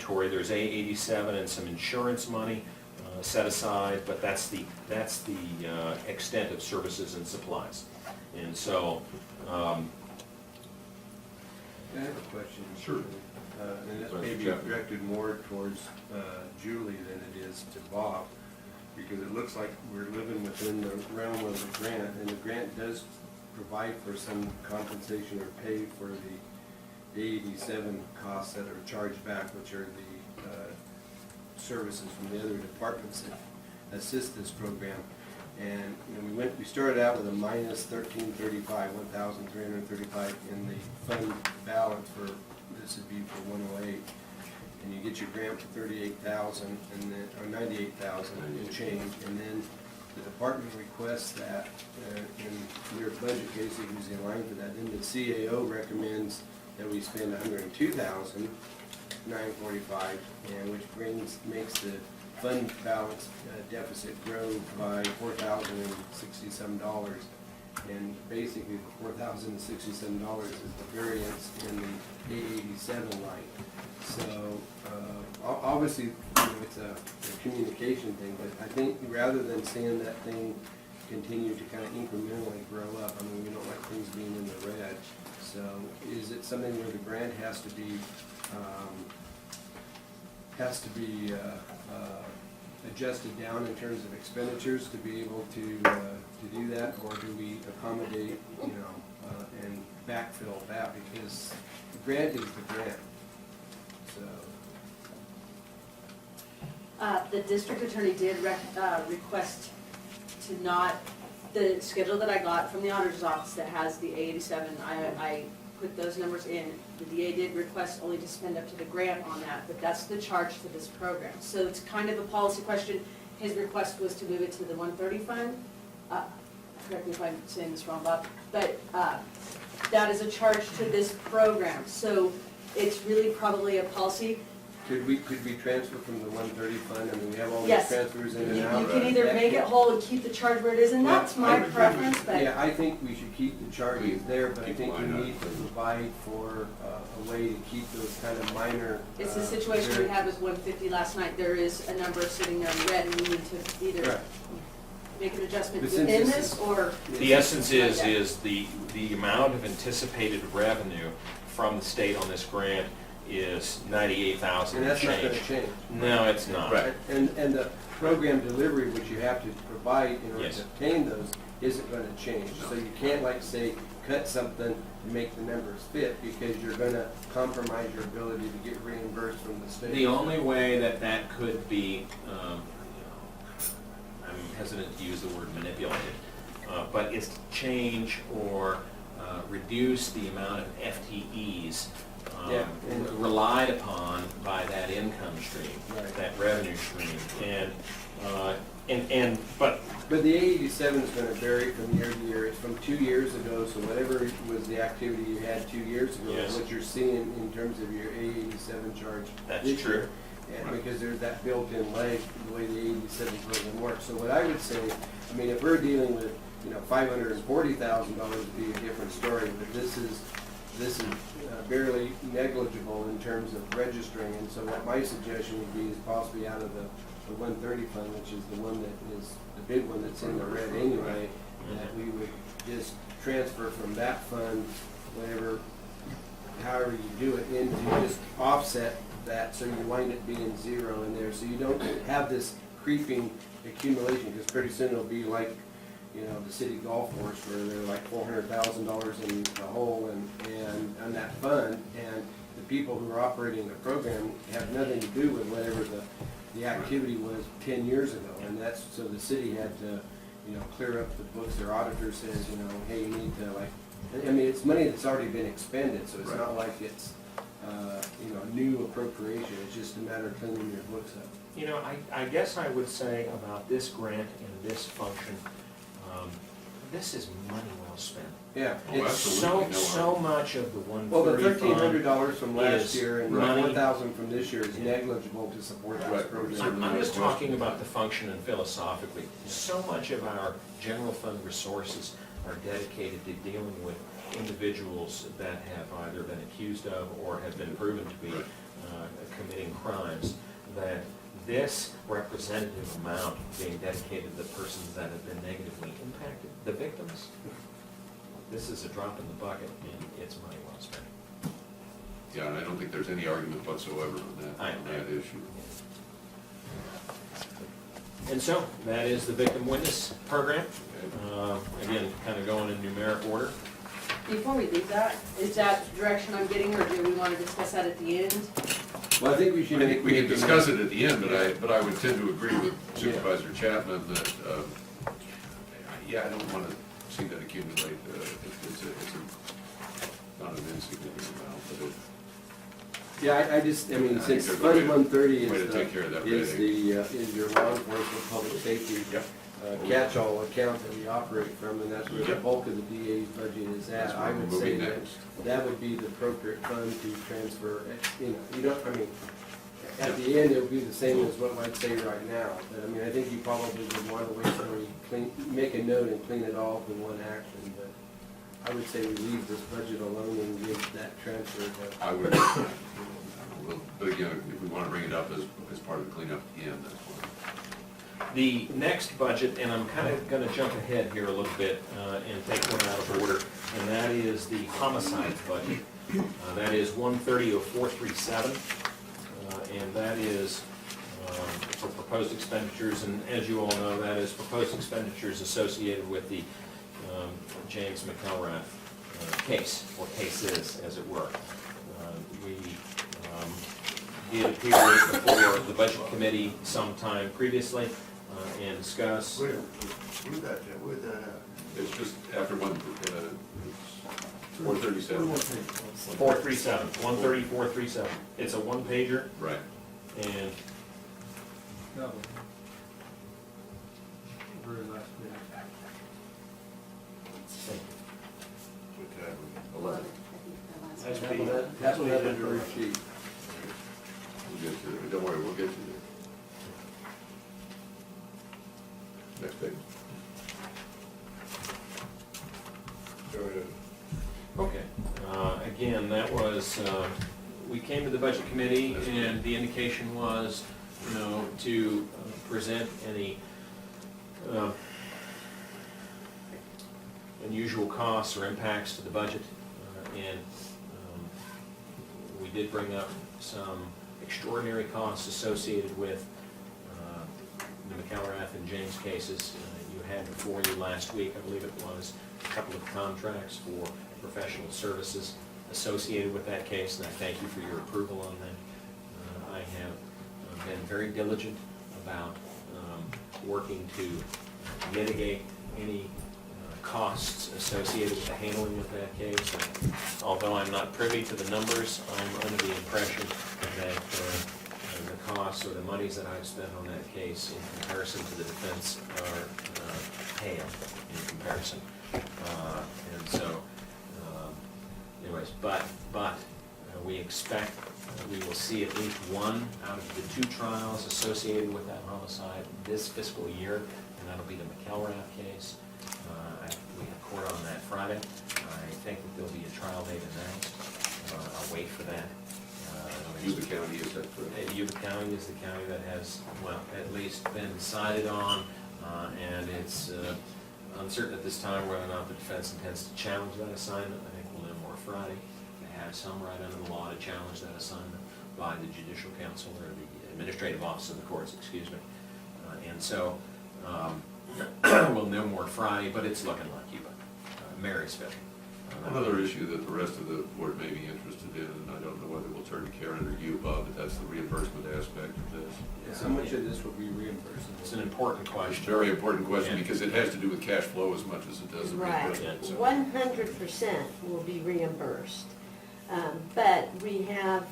mandatory. There's A87 and some insurance money set aside, but that's the extent of services and supplies. And so, I have a question. Sure. And this may be directed more towards Julie than it is to Bob, because it looks like we're living within the realm of the grant, and the grant does provide for some compensation or pay for the 87 costs that are charged back, which are the services from the other departments that assist this program. And you know, we started out with a minus 1335, 1,335 in the fund balance for, this would be for 108. And you get your grant for 38,000 and then, or 98,000 and change, and then the department requests that in their budget basically is in line for that. Then the CAO recommends that we spend 102,945, and which makes the fund balance deficit grow by $4,067. And basically, the $4,067 is the variance in the A87 line. So obviously, you know, it's a communication thing, but I think rather than seeing that thing continue to kind of incrementally grow up, I mean, we don't like things being in the red. So is it something where the grant has to be adjusted down in terms of expenditures to be able to do that, or do we accommodate, you know, and backfill that, because the grant is the grant. So The district attorney did request to not, the schedule that I got from the auditor's office that has the A87, I put those numbers in. The DA did request only to spend up to the grant on that, but that's the charge for this program. So it's kind of a policy question. His request was to move it to the 130 fund. Correct me if I'm saying this wrong, Bob, but that is a charge to this program. So it's really probably a policy. could we transfer from the 130 fund? I mean, we have all these Yes. transfers in and You out. can either make it whole and keep the charge where it is, and that's my preference, but. Yeah, I think we should keep the charges there, but I think we need to provide for a way to keep those kind of minor. It's the situation we had with 150 last night. There is a number sitting there in red, and we need to either Correct. make an adjustment But since within this this, is- or. the essence is, Yeah. is the amount of anticipated revenue from the state on this grant is 98,000 And and that's not gonna change. change. No, it's not. Right. And the program delivery, which you have to provide in order Yes. to obtain those, isn't gonna change. So you can't, like, say, cut something to make the numbers fit, because you're gonna compromise your ability to get reimbursed from the state. The only way that that could be, I'm hesitant to use the word manipulated, but is to change or reduce the amount of FTEs Yeah. relied upon by that income stream, Right. that revenue stream. But But the A87 is gonna vary from year to year. It's from 2 years ago, so whatever was the activity you had 2 years ago is Yes. what you're seeing in terms of your A87 charge That's this true. year. And because there's that built-in lag, the way the A87 program works. So what I would say, I mean, if we're dealing with, you know, $540,000 would be a different story, but this is barely negligible in terms of registering. And so what my suggestion would be is possibly out of the 130 fund, which is the one that is the big one that's in the red anyway, that we would just transfer from that fund, whatever, however you do it, into just offset that, so you wind up being zero in there, so you don't have this creeping accumulation, because pretty soon it'll be like, you know, the city golf course, where they're like $400,000 in the hole and on that fund, and the people who are operating the program have nothing to do with whatever the activity was 10 years ago, and that's, so the city had to, you know, clear up the books. Their auditor says, you know, hey, you need to, like, I mean, it's money that's already been expended, so it's Right. not like it's, you know, new appropriation. It's just a matter of cleaning your books up. you know, I guess I would say about this grant and this function, this is money well spent. Yeah. Oh, it's- absolutely. So much of the Well, the 130 fund. $1,300 from last is year and the money. 4,000 from this year is negligible to support this Right. program. I'm just talking about the function and philosophically. So much of our general fund resources are dedicated to dealing with individuals that have either been accused of or have been proven to be committing crimes, that this representative amount being dedicated to the persons that have been negatively impacted, the victims, this is a drop in the bucket, and it's money well spent. Yeah, and I don't think there's any argument whatsoever on that issue. And so, that is the victim witness program. Again, kind of going in numeric order. Before we leave that, is that the direction I'm getting, or do we want to discuss that at the end? Well, I think we I should. think we can discuss it at the end, but I would tend to agree with Supervisor Chapman that, yeah, I don't want to see that accumulate. It's not an insignificant amount, but it. Yeah, I just, I mean, I think since there's a Fund way- 130 way to is take care of that is rating. is your law enforcement, public safety Yep. catch-all account that we operate from, and that's where the Yep. bulk of the DA's budget is That's at. where I we're would say moving that next. that would be the appropriate fund to transfer, you don't, I mean, at the end, it would be the same as what I'd say right now, but I mean, I think you probably would want to wait till we make a note and clean it all in one action, but I would say we leave this budget alone and give that transfer to. I would, but again, if we want to bring it up as part of the cleanup at the end, that's fine. The next budget, and I'm kind of going to jump ahead here a little bit and take one out of order, and that is the homicide budget. That is 130,437, and that is for proposed expenditures, and as you all know, that is proposed expenditures associated with the James McElrath case, or cases, as it were. We did appear before the budget committee sometime previously and discuss. Where's that at? It's just after 437. 437, 130,437. It's a one-pager, Right. and What tab are we- 11. That's That's what happened to her sheet. We'll get to it. Don't worry, we'll get to it. Next page. Go ahead. okay. Again, that was, we came to the budget committee, and the indication was, to present any unusual costs or impacts to the budget, and we did bring up some extraordinary costs associated with the McElrath and James cases. You had before you last week, I believe it was, a couple of contracts for professional services associated with that case, and I thank you for your approval on that. I have been very diligent about working to mitigate any costs associated with the handling of that case. Although I'm not privy to the numbers, I'm under the impression that the costs or the monies that I've spent on that case in comparison to the defense are pale in comparison. And so, anyways, but we expect we will see at least one out of the 2 trials associated with that homicide this fiscal year, and that'll be the McElrath case. We have court on that Friday. I think that there'll be a trial date announced. I'll wait for that. Yuba County, is that correct? Yuba County is the county that has, well, at least been decided on, and it's uncertain at this time whether or not the defense intends to challenge that assignment. I think we'll know more Friday. They have some right under the law to challenge that assignment by the judicial council or the administrative office of the courts, excuse me. And so we'll know more Friday, but it's looking like Yuba, Marysville. Another issue that the rest of the board may be interested in, and I don't know whether we'll turn to Karen or you, Bob, but that's the reimbursement aspect of this. How much of this would be reimbursed? It's an important It's a question. very important question Yeah. because it has to do with cash flow as much as it does the Right, reimbursement. so. 100% will be reimbursed. But we have,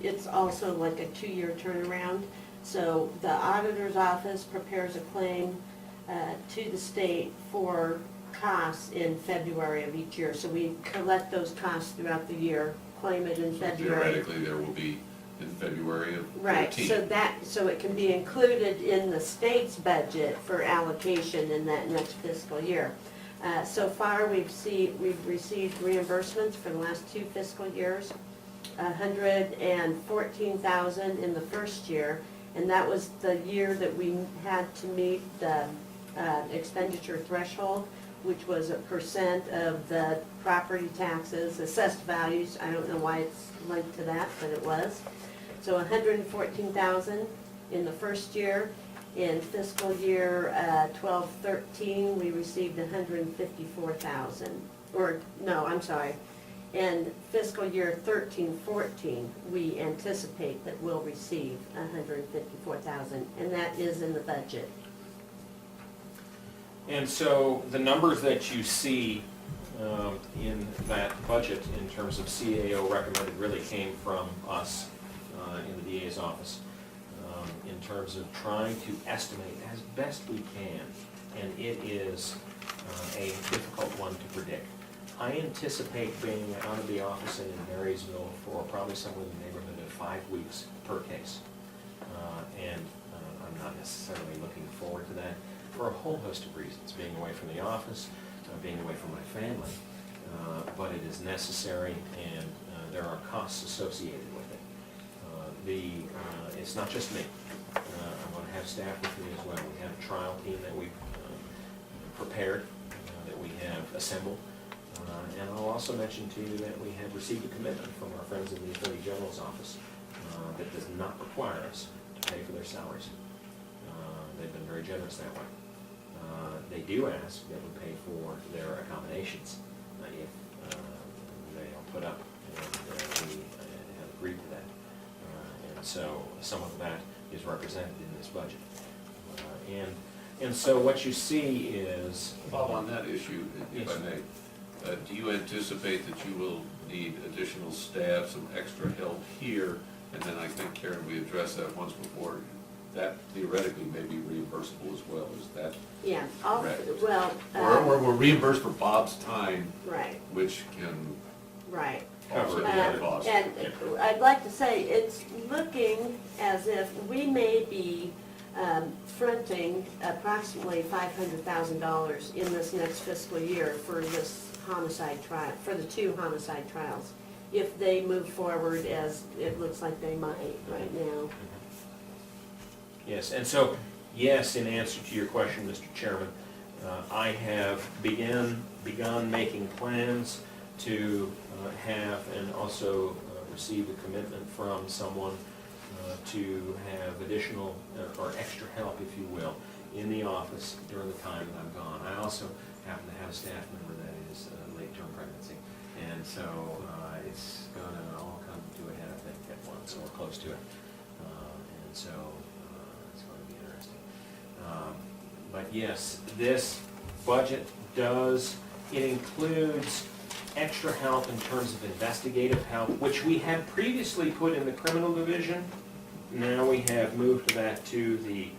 it's also like a 2-year turnaround. So the auditor's office prepares a claim to the state for costs in February of each year. So we collect those costs throughout the year, claim it in So February. theoretically, there will be in February of 14. Right, so it can be included in the state's budget for allocation in that next fiscal year. So far, we've received reimbursements for the last 2 fiscal years $114,000 in the first year, and that was the year that we had to meet the expenditure threshold, which was a percent of the property taxes, assessed values. I don't know why it's linked to that, but it was. So $114,000 in the first year. In fiscal year 12-13, we received $154,000. Or, no, I'm sorry. In fiscal year 13-14, we anticipate that we'll receive $154,000, and that is in the budget. And so the numbers that you see in that budget in terms of CAO recommended really came from us in the DA's office in terms of trying to estimate as best we can, and it is a difficult one to predict. I anticipate being out of the office and in Marysville for probably somewhere in the neighborhood of 5 weeks per case. And I'm not necessarily looking forward to that for a whole host of reasons, being away from the office, being away from my family, but it is necessary, and there are costs associated with it. It's not just me. I'm going to have staff with me as well. We have a trial team that we've prepared, that we have assembled, and I'll also mention to you that we have received a commitment from our friends in the Attorney General's office that does not require us to pay for their salaries. They've been very generous that way. They do ask that we pay for their accommodations if they don't put up, and we have agreed to that. And so some of that is represented in this budget. And so what you see is... Bob, on that issue, if Yes. I may, do you anticipate that you will need additional staff, some extra help here? And then I think, Karen, we addressed that once before, that theoretically may be reimbursable as well, is that? Yeah, Correct. well, Or we're reimbursed for Bob's time, right, which can right. cover the other costs. And I'd like to say, it's looking as if we may be fronting approximately $500,000 in this next fiscal year for this homicide trial, for the 2 homicide trials, if they move forward as it looks like they might right now. Yes, and so, yes, in answer to your question, Mr. Chairman, I have begun making plans to have and also receive a commitment from someone to have additional or extra help, if you will, in the office during the time that I'm gone. I also happen to have a staff member that is late-term pregnancy, and so it's going to all come to a head, I think, at once, or close to it. And so it's going to be interesting. But yes, this budget it includes extra help in terms of investigative help, which we had previously put in the criminal division. Now we have moved that to the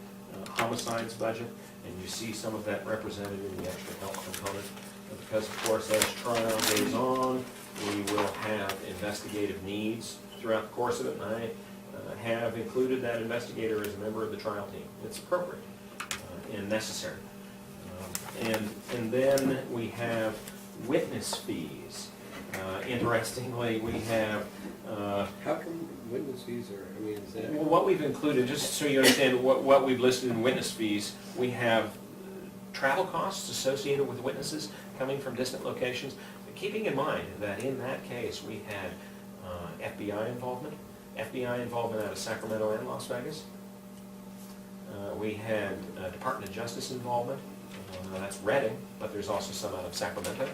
homicides budget, and you see some of that represented in the extra help component. Because, of course, as trial goes on, we will have investigative needs throughout the course of it, and I have included that investigator as a member of the trial team. It's appropriate and necessary. And then we have witness fees. Interestingly, we have How come witness fees are, I mean, is that? well, what we've included, just so you understand what we've listed in witness fees, we have travel costs associated with witnesses coming from distant locations. But keeping in mind that in that case, we had FBI involvement out of Sacramento and Las Vegas. We had Department of Justice involvement, that's Redding, but there's also some out of Sacramento.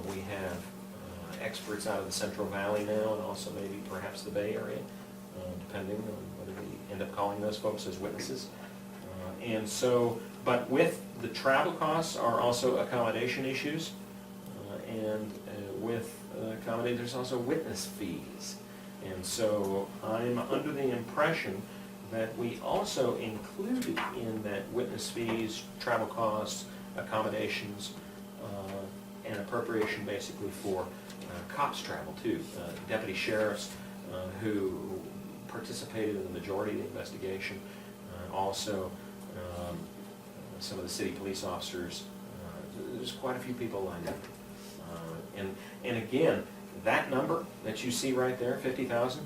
We have experts out of the Central Valley now, and also maybe perhaps the Bay Area, depending on whether we end up calling those folks as witnesses. And so, but with the travel costs are also accommodation issues, and with accommodation, there's also witness fees. And so I'm under the impression that we also included in that witness fees, travel costs, accommodations, and appropriation basically for cops travel too. Deputy sheriffs who participated in the majority of the investigation, also some of the city police officers. There's quite a few people lined up. And again, That number that you see right there, 50,000,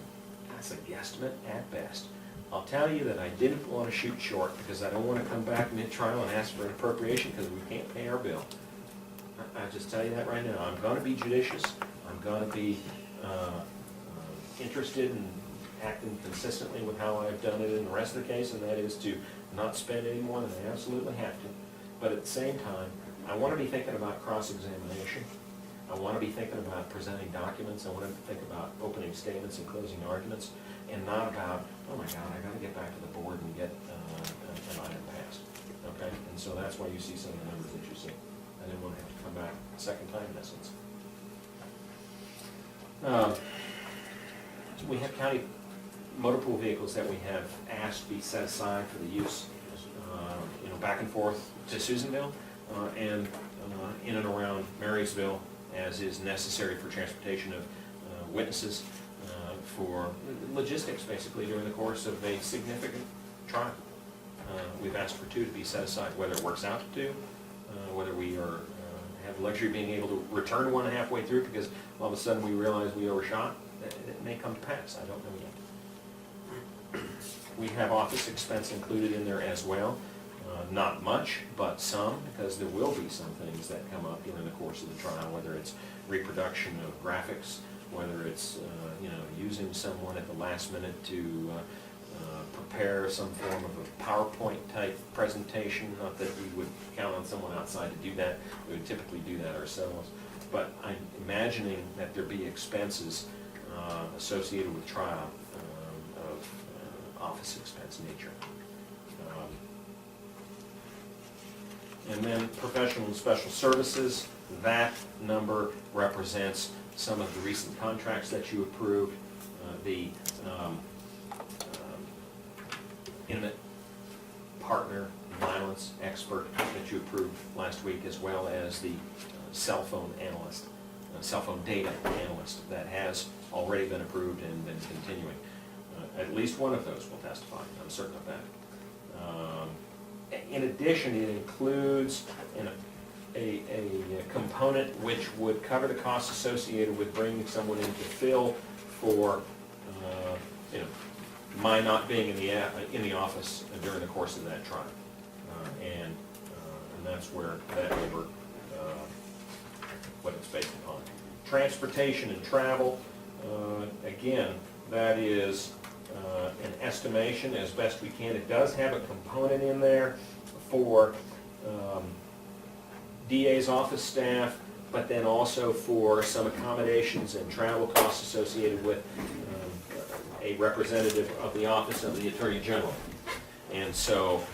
that's a guesstimate at best. I'll tell you that I didn't want to shoot short because I don't want to come back mid-trial and ask for an appropriation because we can't pay our bill. I just tell you that right now. I'm going to be judicious. I'm going to be interested in acting consistently with how I've done it in the rest of the case, and that is to not spend any more than I absolutely have to. But at the same time, I want to be thinking about cross-examination. I want to be thinking about presenting documents. I want to think about opening statements and closing arguments, and not about, oh my God, I got to get back to the board and get an item passed. Okay? And so that's why you see some of the numbers that you see. I didn't want to have to come back a second time in essence. We have county motor pool vehicles that we have asked be set aside for the use, back and forth to Susanville and in and around Marysville, as is necessary for transportation of witnesses for logistics, basically, during the course of a significant trial. We've asked for 2 to be set aside, whether it works out to 2, whether we have the luxury of being able to return one halfway through because all of a sudden we realize we overshot. It may come to pass. I don't know yet. We have office expense included in there as well. Not much, but some, because there will be some things that come up during the course of the trial, whether it's reproduction of graphics, whether it's using someone at the last minute to prepare some form of a PowerPoint type presentation. Not that we would count on someone outside to do that. We would typically do that ourselves. But I'm imagining that there be expenses associated with trial of office expense nature. And then professional and special services, that number represents some of the recent contracts that you approved, the intimate partner violence expert that you approved last week, as well as the cell phone analyst, cell phone data analyst that has already been approved and been continuing. At least one of those will testify, I'm certain of that. In addition, it includes a component which would cover the costs associated with bringing someone in to fill for my not being in the office during the course of that trial, and that's where that number, what it's based upon. Transportation and travel, again, that is an estimation as best we can. It does have a component in there for DA's office staff, but then also for some accommodations and travel costs associated with a representative of the Office of the Attorney General. And so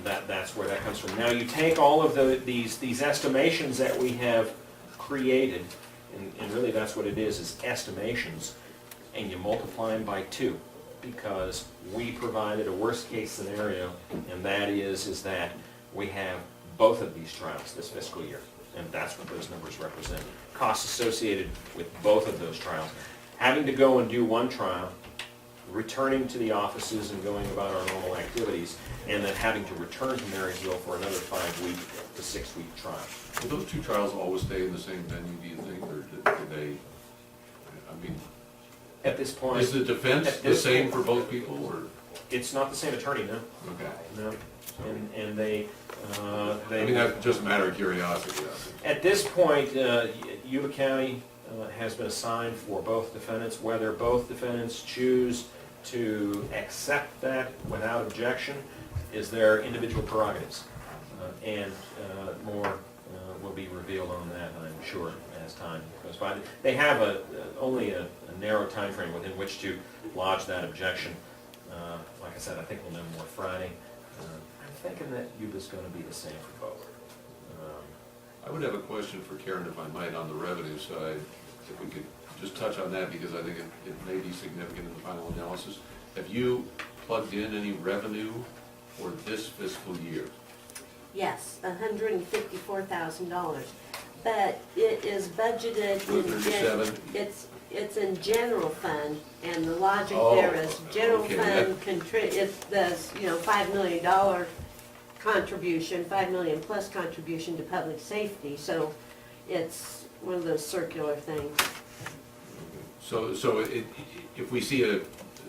that's where that comes from. Now you take all of these estimations that we have created, and really that's what it is estimations, and you multiply them by 2, because we provided a worst-case scenario, and that is that we have both of these trials this fiscal year, and that's what those numbers represent. Costs associated with both of those trials. Having to go and do one trial, returning to the offices and going about our normal activities, and then having to return to Marysville for another 5-week to 6-week trial. Will those 2 trials always stay in the same venue, do you think, or do they, I mean... At this point... Is the defense the same for both people, or...? It's not the same attorney, no. Okay. No. And they... I mean, that's just a matter of curiosity. At this point, Yuba County has been assigned for both defendants. Whether both defendants choose to accept that without objection is their individual prerogatives. And more will be revealed on that, I'm sure, as time goes by. They have only a narrow time frame within which to lodge that objection. Like I said, I think we'll know more Friday. I'm thinking that Yuba's going to be the same for both. I would have a question for Karen, if I might, on the revenue side, if we could just touch on that, because I think it may be significant in the final analysis. Have you plugged in any revenue for this fiscal year? Yes, $154,000, but it is budgeted in, 237? it's in general fund, and the logic Oh, there is general okay, fund it's the, $5 million contribution, 5 million plus contribution to public safety, so it's one of those circular things. If we see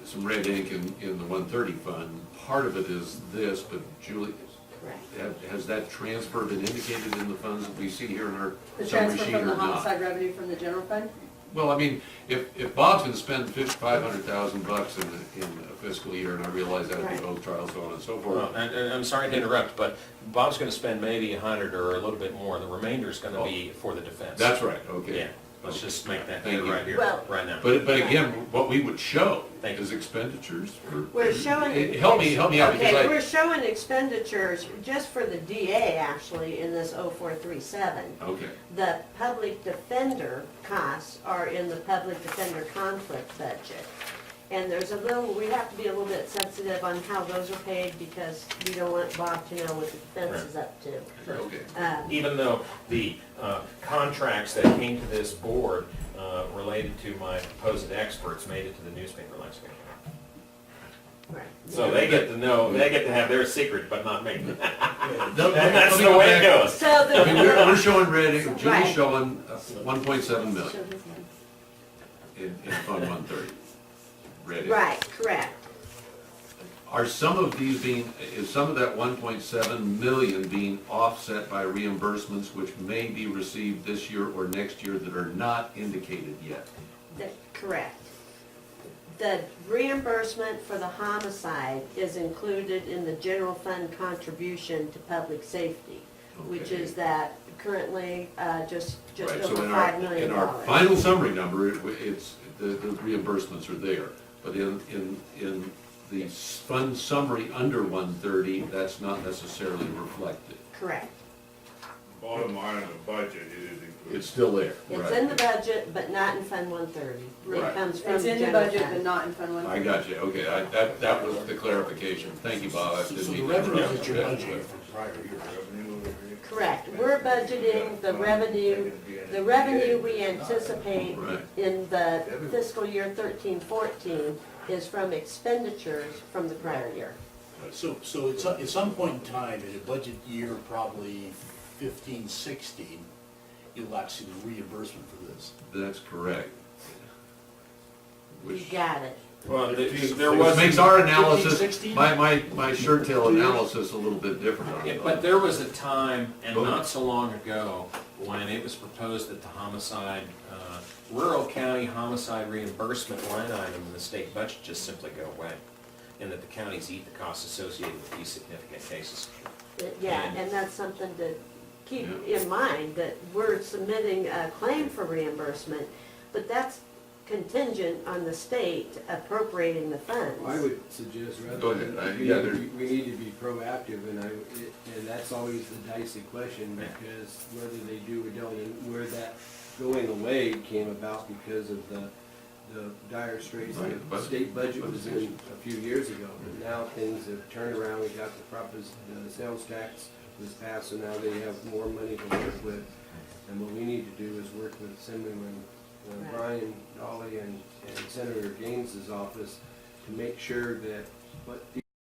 some red ink in the 130 fund, part of it is this, but Julie, Correct. has that transfer been indicated in the funds that we see here in our The summary transfer sheet from or the not? homicide revenue from the general fund? Well, I mean, if Bob's gonna spend $500,000 in a fiscal year, and I realize that would be Right. both trials, so on and so Well, forth. and I'm sorry to interrupt, but Bob's gonna spend maybe 100 or a little bit more. The remainder's gonna be for the defense. That's right, okay. Yeah, let's just make that Thank clear you. right here, Well- right now. But again, what we would show Thank you. is expenditures for. We're showing. Help me out, because Okay, we're showing expenditures just for the DA actually in this 0437. Okay, The public defender costs are in the public defender conflict budget. And there's we have to be a little bit sensitive on how those are paid because we don't want Bob to know what the defense is up to. okay. Even though the contracts that came to this board related to my supposed experts made it to the newspaper last week. Right. So they get to know, they get to have their secret, but not me. And Let that's me the go way it back. goes. So I mean, we're the, showing red ink, Julie's Right. showing 1.7 million in Fund 130. Red ink. right, correct. Are some of these is some of that 1.7 million being offset by reimbursements which may be received this year or next year that are not indicated yet? Correct. The reimbursement for the homicide is included in the general fund contribution to public safety, which Okay. is that currently just Right, over so $5 million. in our final summary number, it's, the reimbursements are there. But in the fund summary under 130, that's not necessarily reflected. Correct. Bottom line of the budget, it is included. It's still there, It's right? in the budget, but not in Fund 130. Right. It comes from It's in the general budget, fund. but not in Fund 1. I got you, okay, that was the clarification. Thank you, Bob. I So didn't the mean to revenue interrupt. that you're Yeah, budgeting from prior year, Correct. We're budgeting the revenue we anticipate Right. in the fiscal year 13-14 is from expenditures from the prior year. so it's, at some point in time, in a budget year, probably 15-16, you'll actually see the reimbursement for this. That's correct. You Which got it. Well, there which was. makes our analysis, 16? my shirt tail analysis a little bit different on Yeah, it. but there was a time, and not so long ago, when it was proposed that the homicide, rural county homicide reimbursement line item in the state budget just simply go away, and that the counties eat the costs associated with these significant cases. Yeah, and that's something to keep in mind, that we're submitting a claim for reimbursement, but that's contingent on the state appropriating the funds. I would suggest rather. Go ahead. We Yeah, need to there's- be- we need to be proactive, and that's always the dicey question, because whether they do or don't, and where that going away came about because of the dire straits Right, that the budget- state budget was in budget. a few years ago. But now things have turned around, we got the sales tax was passed, so now they have more money to work with. And what we need to do is work with Assemblyman Right. Brian Dolly and Senator Gaines's office to make sure that what